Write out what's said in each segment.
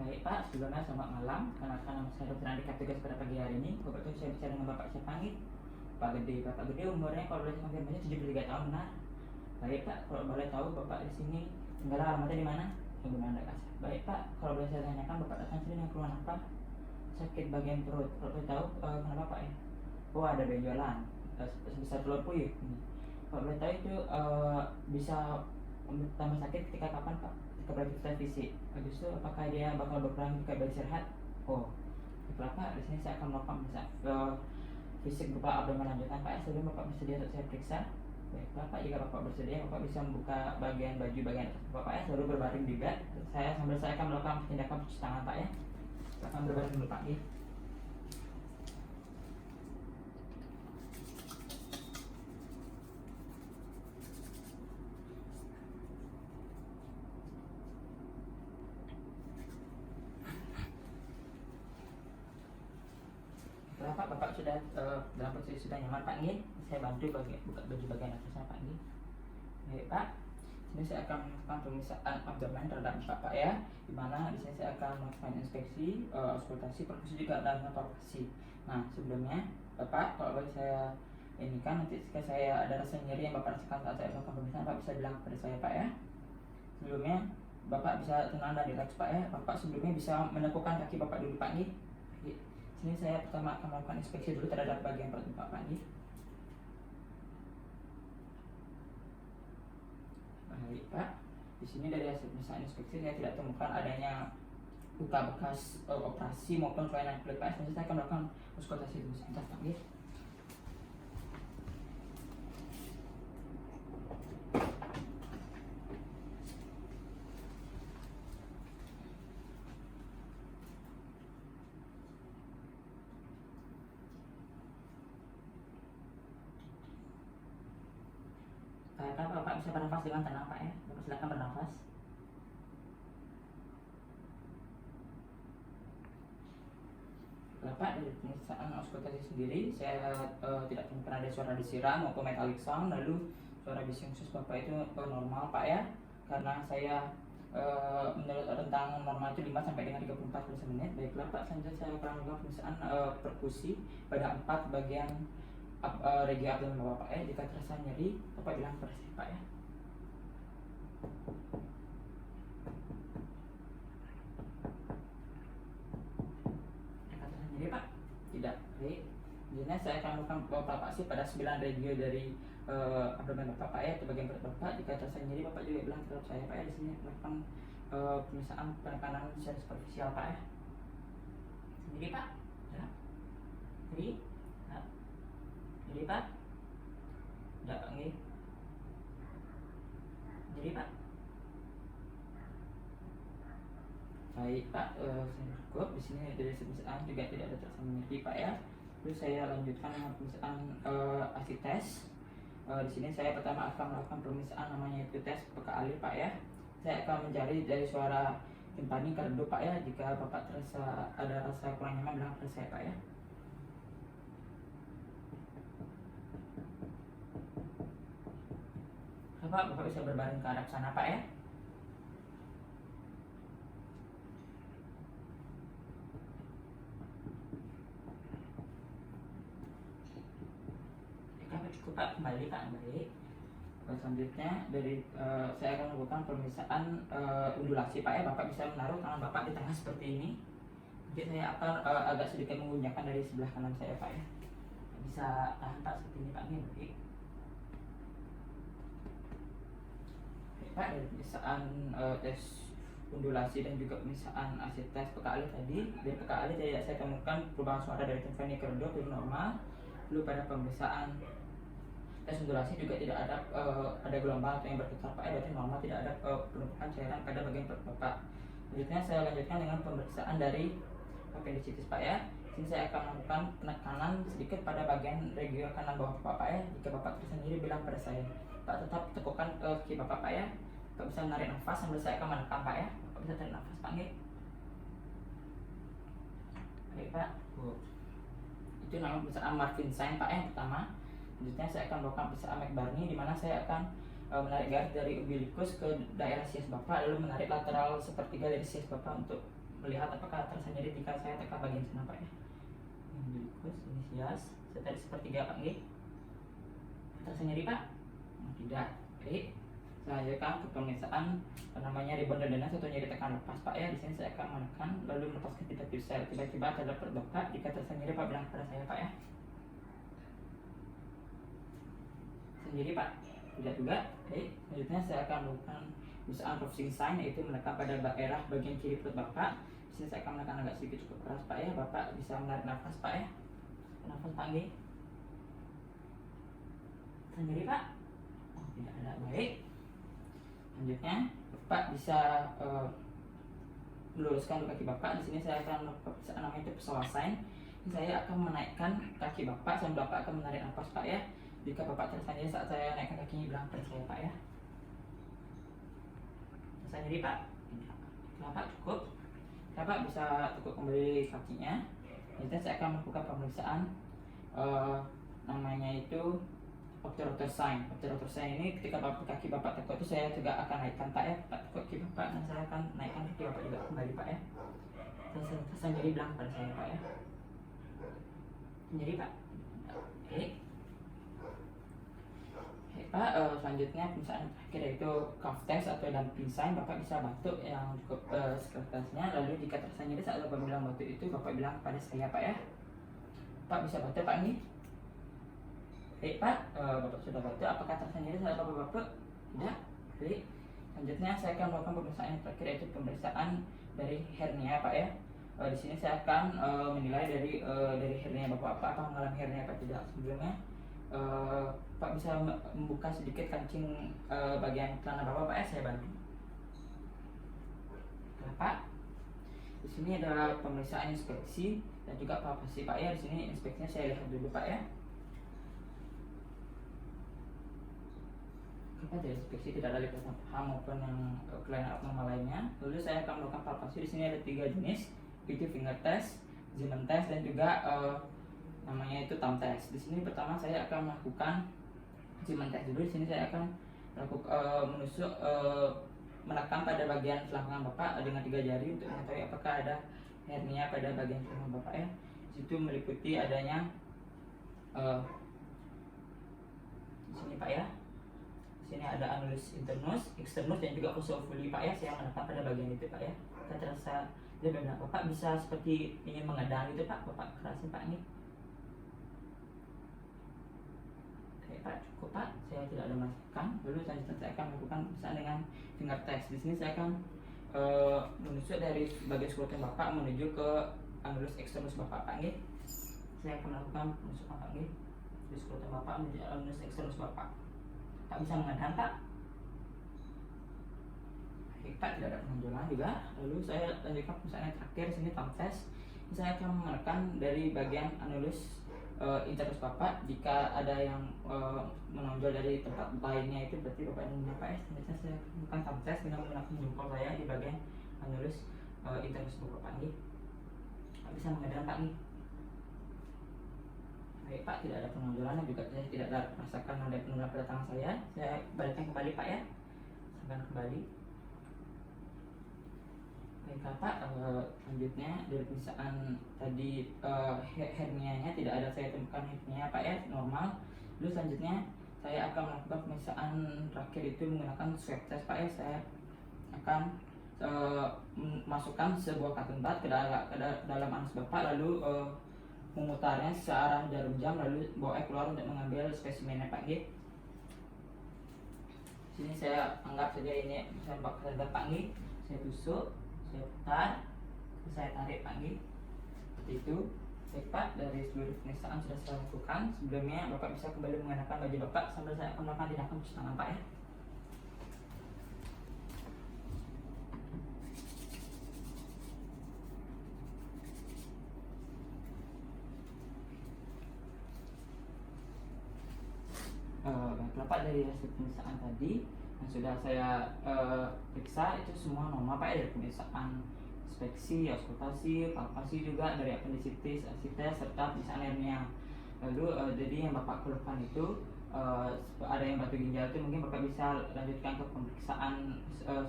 Baik Pak, sebelumnya selamat malam. Karena nama saya Dr. Andika tugas pada pagi hari ini. Kebetulan saya bicara dengan Bapak siapa nih? Pak Gede. Bapak Gede umurnya kalau boleh konfirmasi 73 tahun, benar? Baik Pak, kalau boleh tahu Bapak di sini tinggal alamatnya di mana? Penggunaan Kasar. Baik Pak, kalau boleh saya tanyakan Bapak datang sini dengan keluhan apa? Sakit bagian perut. Kalau boleh tahu kenapa Pak ya? Oh, ada benjolan sebesar telur puyuh. Kalau boleh tahu itu bisa tambah sakit ketika kapan Pak? Ketika beraktivitas fisik. Justru apakah dia bakal berkurang jika beristirahat? Oh, kenapa? Di sini saya akan melakukan fisik berupa abdomen lanjutan Pak. Sebelum Bapak bersedia untuk saya periksa. Baik Bapak, jika Bapak bersedia Bapak bisa membuka bagian baju bagian atas Bapak ya, selalu berbaring di bed. Sambil saya akan melakukan tindakan cuci tangan Pak ya. Saya akan berbaring dulu Pak ya. Bapak sudah dalam posisi sudah nyaman Pak nih, saya bantu buka baju bagian atasnya Pak nih. Baik Pak, sini saya akan melakukan pemeriksaan abdomen terhadap Bapak ya, dimana di sini saya akan melakukan inspeksi, auskultasi, perkusi juga dan palpasi. Nah sebelumnya Bapak, kalau boleh saya ini kan nanti jika saya ada rasa nyeri yang Bapak rasakan saat saya melakukan pemeriksaan, Bapak bisa bilang kepada saya Pak ya. Sebelumnya Bapak bisa tenang dan rileks Pak ya. Bapak sebelumnya bisa menekukkan kaki Bapak dulu Pak nih. Sini saya pertama akan melakukan inspeksi dulu terhadap bagian perut Bapak nih. Baik Pak, di sini dari hasil pemeriksaan inspeksi saya tidak temukan adanya luka bekas operasi maupun kelainan kulit Pak. Selanjutnya saya akan melakukan auskultasi dulu sebentar Pak ya. Bapak bisa bernafas dengan tenang Pak ya. Bapak silakan bernafas. Bapak dari pemeriksaan auskultasi sendiri saya tidak temukan ada suara desiram maupun metallic sound, lalu suara bising usus Bapak itu normal Pak ya, karena saya menurut rentang normal itu 5 sampai dengan 34 per menit. Baiklah Pak, selanjutnya saya akan melakukan pemeriksaan perkusi pada 4 bagian regi abdomen Bapak ya. Jika terasa nyeri Bapak bilang kepada saya Pak ya. Jadi Pak, tidak. Baik. Jadi saya akan melakukan palpasi pada 9 regio dari abdomen Bapak ya, ke bagian perut Bapak. Jika terasa nyeri Bapak juga bilang ke saya Pak ya. Di sini melakukan pemeriksaan penekanan secara superficial Pak ya. Jadi Pak, ya. Jadi, ya. Jadi Pak, tidak Pak nih. Jadi Pak. Baik Pak, saya cukup. Di sini dari pemeriksaan juga tidak ada terasa nyeri Pak ya. Terus saya lanjutkan dengan pemeriksaan acid test. Di sini saya pertama akan melakukan pemeriksaan namanya itu tes peka alir Pak ya. Saya akan mencari dari suara timpani ke redup Pak ya. Jika Bapak terasa ada rasa kurang nyaman bilang ke saya Pak ya. Bapak bisa berbaring ke arah sana Pak ya. Cukup Pak, kembali Pak, baik. Selanjutnya dari saya akan melakukan pemeriksaan undulasi Pak ya. Bapak bisa menaruh tangan Bapak di tengah seperti ini. Jadi saya akan agak sedikit menggunakan dari sebelah kanan saya Pak ya. Bisa tahan Pak seperti ini Pak, ini baik. Pak, dari pemeriksaan tes undulasi dan juga pemeriksaan acid test peka alir tadi, dari peka alir tidak saya temukan perubahan suara dari timpani ke redup yang normal. Lalu pada pemeriksaan tes undulasi juga tidak ada gelombang atau yang bergetar Pak ya, berarti normal, tidak ada penumpukan cairan pada bagian perut Bapak. Selanjutnya saya lanjutkan dengan pemeriksaan dari appendicitis Pak ya. Sini saya akan melakukan penekanan sedikit pada bagian regio kanan bawah Bapak ya. Jika Bapak tersendiri bilang pada saya Pak, tetap tegukan ke kaki Bapak ya. Bapak bisa menarik nafas sambil saya akan menekan Pak ya. Bapak bisa tarik nafas Pak nih. Baik Pak. Itu namanya pemeriksaan Marvin sign Pak yang pertama. Selanjutnya saya akan melakukan pemeriksaan McBurney, di mana saya akan menarik garis dari umbilikus ke daerah sias Bapak, lalu menarik lateral sepertiga dari sias Bapak untuk melihat apakah terasa nyeri jika saya tekan bagian sana Pak ya. Umbilicus, ischias, saya tarik sepertiga Pak nggih. Terasa nyeri Pak? Tidak. Baik. Saya lanjutkan ke pemeriksaan namanya rebound dandanan atau nyeri tekan lepas Pak ya. Di sini saya akan menekan lalu melepaskan tiba-tiba tiba-tiba terhadap perut Bapak. Jika terasa nyeri Pak bilang kepada saya Pak ya. Sendiri Pak? Tidak juga. Baik. Selanjutnya saya akan melakukan pemeriksaan Rovsing sign, yaitu menekan pada daerah bagian kiri perut Bapak. Di sini saya akan menekan agak sedikit cukup keras Pak ya. Bapak bisa menarik nafas Pak ya. Nafas Pak nggih. Sendiri Pak? Oh, tidak ada. Baik. Selanjutnya Bapak bisa meluruskan kaki Bapak. Di sini saya akan melakukan namanya itu pesawat sign. Saya akan menaikkan kaki Bapak sambil Bapak akan menarik nafas Pak ya. Jika Bapak terasa nyeri saat saya naikkan kakinya bilang pada saya Pak ya. Terasa nyeri Pak? Kenapa cukup? Bapak bisa tekuk kembali kakinya. Nanti saya akan melakukan pemeriksaan namanya itu obturator sign. Obturator sign ini ketika kaki Bapak tekuk itu saya juga akan naikkan Pak ya. Pak tekuk kaki Bapak dan saya akan naikkan kaki Bapak juga kembali Pak ya. Terasa nyeri bilang pada saya Pak ya. Nyeri Pak? Oke. Pak, selanjutnya pemeriksaan terakhir yaitu cuff test atau dumping sign. Bapak bisa batuk yang cukup sekelasnya. Lalu jika terasa nyeri saat Bapak bilang batuk itu, Bapak bilang kepada saya Pak ya. Pak bisa batuk Pak nih? Baik Pak, Bapak sudah batuk. Apakah terasa nyeri saat Bapak batuk? Tidak. Baik. Selanjutnya saya akan melakukan pemeriksaan yang terakhir yaitu pemeriksaan dari hernia Pak ya. Di sini saya akan menilai dari hernia Bapak apakah mengalami hernia atau tidak. Sebelumnya Pak bisa membuka sedikit kancing bagian celana Bapak Pak ya, saya bantu. Pak, di sini ada pemeriksaan inspeksi dan juga palpasi Pak ya. Di sini inspeksinya saya lihat dulu Pak ya. Kita dari inspeksi tidak ada lipatan paham maupun yang kelainan abnormal lainnya. Lalu saya akan melakukan palpasi. Di sini ada 3 jenis, yaitu finger test, Zeeman test dan juga namanya itu thumb test. Di sini pertama saya akan melakukan Zeeman test dulu. Di sini saya akan menusuk menekan pada bagian selangkangan Bapak dengan 3 jari untuk mengetahui apakah ada hernia pada bagian selangkangan Bapak ya. Situ meliputi adanya di sini Pak ya. Di sini ada annulus internus, externus dan juga fossa ovuli Pak ya. Saya menekan pada bagian itu Pak ya. Kita terasa dia benar. Bapak bisa seperti ingin mengedang gitu Pak. Bapak kerasin Pak ini. Oke Pak, cukup Pak. Saya tidak ada merasakan. Lalu selanjutnya saya akan melakukan pemeriksaan dengan finger test. Di sini saya akan menusuk dari bagian skrotum Bapak menuju ke annulus externus Bapak Pak nggih. Saya akan melakukan penusukan Pak nggih. Di skrotum Bapak menuju annulus externus Bapak. Pak bisa mengedang Pak? Baik Pak, tidak ada penonjolan juga. Lalu saya lanjutkan pemeriksaan yang terakhir. Di sini thumb test. Saya akan menekan dari bagian annulus internus Bapak. Jika ada yang menonjol dari tempat lainnya itu berarti Bapak ini apa ya. Selanjutnya saya melakukan thumb test dengan menggunakan jempol saya di bagian annulus internus Bapak nih. Pak bisa mengedang Pak nih? Baik Pak, tidak ada penonjolan dan juga saya tidak ada merasakan ada penonjolan pada tangan saya. Saya balikkan kembali Pak ya. Sampai kembali. Baik Pak, selanjutnya dari pemeriksaan tadi hernianya tidak ada saya temukan hernia Pak ya, normal. Lalu selanjutnya saya akan melakukan pemeriksaan terakhir itu menggunakan swab test Pak ya. Saya akan masukkan sebuah cotton bud ke dalam anus Bapak, lalu memutarnya searah jarum jam, lalu bawa keluar untuk mengambil spesimennya Pak G. Sini saya anggap saja ini saya bakal Pak G. Saya tusuk, saya putar, saya tarik Pak G. Seperti itu. Baik Pak, dari seluruh pemeriksaan sudah saya lakukan. Sebelumnya Bapak bisa kembali mengenakan baju Bapak sambil saya akan melakukan tindakan cuci tangan Pak ya. Bapak dari hasil pemeriksaan tadi yang sudah saya periksa itu semua normal Pak ya, dari pemeriksaan inspeksi, auskultasi, palpasi juga dari apendisitis, asites serta pemeriksaan hernia. Lalu jadi yang Bapak keluhkan itu ada yang batu ginjal itu mungkin Bapak bisa lanjutkan ke pemeriksaan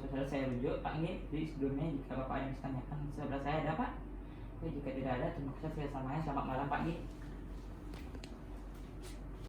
setelah saya rujuk Pak Nggih. Jadi sebelumnya jika Bapak ada yang bisa tanyakan sebelah saya ada Pak. Oke, jika tidak ada terima kasih, saya salamnya selamat malam Pak Nggih.